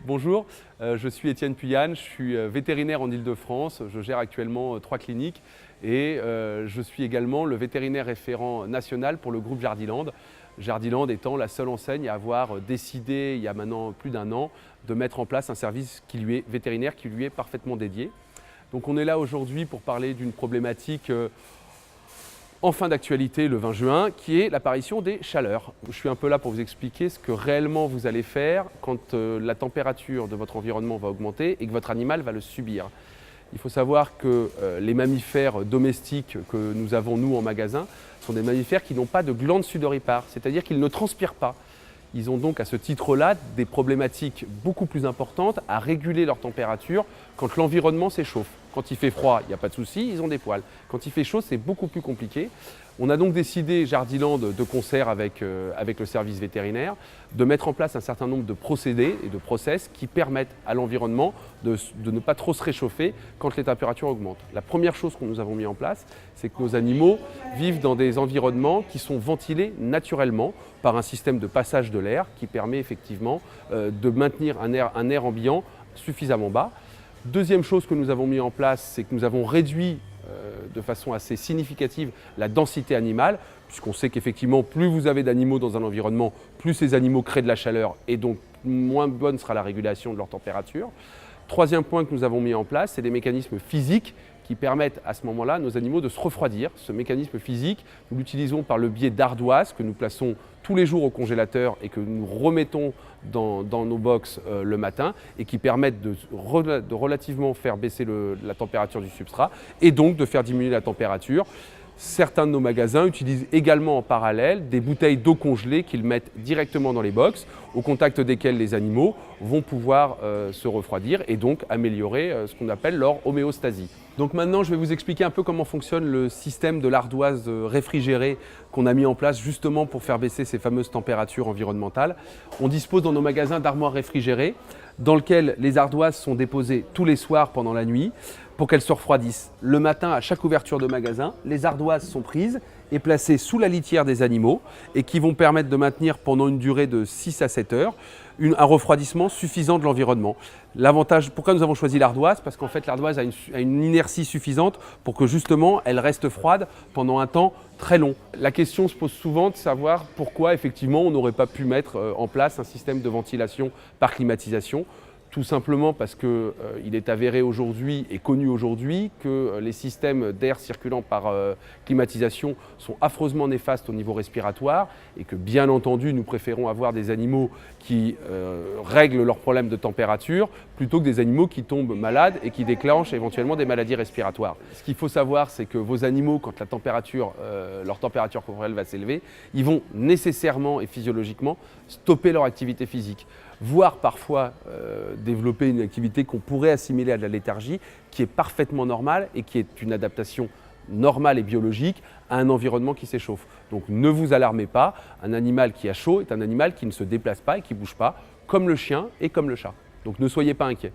Bonjour, je suis Étienne Puyane, je suis vétérinaire en Île-de-France, je gère actuellement 3 cliniques et je suis également le vétérinaire référent national pour le groupe Jardiland. Jardiland étant la seule enseigne à avoir décidé, il y a maintenant plus d'1 an, de mettre en place un service vétérinaire qui lui est parfaitement dédié. Donc on est là aujourd'hui pour parler d'une problématique en fin d'actualité le 20 juin, qui est l'apparition des chaleurs. Je suis un peu là pour vous expliquer ce que réellement vous allez faire quand la température de votre environnement va augmenter et que votre animal va le subir. Il faut savoir que les mammifères domestiques que nous avons nous en magasin sont des mammifères qui n'ont pas de glande sudoripare, c'est-à-dire qu'ils ne transpirent pas. Ils ont donc à ce titre-là des problématiques beaucoup plus importantes à réguler leur température quand l'environnement s'échauffe. Quand il fait froid, il n'y a pas de souci, ils ont des poils. Quand il fait chaud, c'est beaucoup plus compliqué. On a donc décidé, Jardiland, de concert avec le service vétérinaire, de mettre en place un certain nombre de procédés et de process qui permettent à l'environnement de ne pas trop se réchauffer quand les températures augmentent. La première chose que nous avons mis en place, c'est que nos animaux vivent dans des environnements qui sont ventilés naturellement par un système de passage de l'air qui permet effectivement de maintenir un air ambiant suffisamment bas. Deuxième chose que nous avons mis en place, c'est que nous avons réduit de façon assez significative la densité animale, puisqu'on sait qu'effectivement, plus vous avez d'animaux dans un environnement, plus ces animaux créent de la chaleur et donc moins bonne sera la régulation de leur température. Troisième point que nous avons mis en place, c'est des mécanismes physiques qui permettent à ce moment-là à nos animaux de se refroidir. Ce mécanisme physique, nous l'utilisons par le biais d'ardoises que nous plaçons tous les jours au congélateur et que nous remettons dans nos box le matin et qui permettent de relativement faire baisser la température du substrat et donc de faire diminuer la température. Certains de nos magasins utilisent également en parallèle des bouteilles d'eau congelée qu'ils mettent directement dans les box, au contact desquelles les animaux vont pouvoir se refroidir et donc améliorer ce qu'on appelle leur homéostasie. Donc maintenant, je vais vous expliquer un peu comment fonctionne le système de l'ardoise réfrigérée qu'on a mis en place justement pour faire baisser ces fameuses températures environnementales. On dispose dans nos magasins d'armoires réfrigérées dans lesquelles les ardoises sont déposées tous les soirs pendant la nuit pour qu'elles se refroidissent. Le matin, à chaque ouverture de magasin, les ardoises sont prises et placées sous la litière des animaux et qui vont permettre de maintenir pendant une durée de 6 à 7 heures un refroidissement suffisant de l'environnement. L'avantage, pourquoi nous avons choisi l'ardoise? Parce qu'en fait l'ardoise a une inertie suffisante pour que justement elle reste froide pendant un temps très long. La question se pose souvent de savoir pourquoi effectivement on n'aurait pas pu mettre en place un système de ventilation par climatisation. Tout simplement parce qu'il est avéré aujourd'hui et connu aujourd'hui que les systèmes d'air circulant par climatisation sont affreusement néfastes au niveau respiratoire et que bien entendu nous préférons avoir des animaux qui règlent leurs problèmes de température plutôt que des animaux qui tombent malades et qui déclenchent éventuellement des maladies respiratoires. Ce qu'il faut savoir, c'est que vos animaux, quand leur température corporelle va s'élever, ils vont nécessairement et physiologiquement stopper leur activité physique, voire parfois développer une activité qu'on pourrait assimiler à de la léthargie, qui est parfaitement normale et qui est une adaptation normale et biologique à un environnement qui s'échauffe. Donc ne vous alarmez pas, un animal qui a chaud est un animal qui ne se déplace pas et qui ne bouge pas, comme le chien et comme le chat. Donc ne soyez pas inquiets.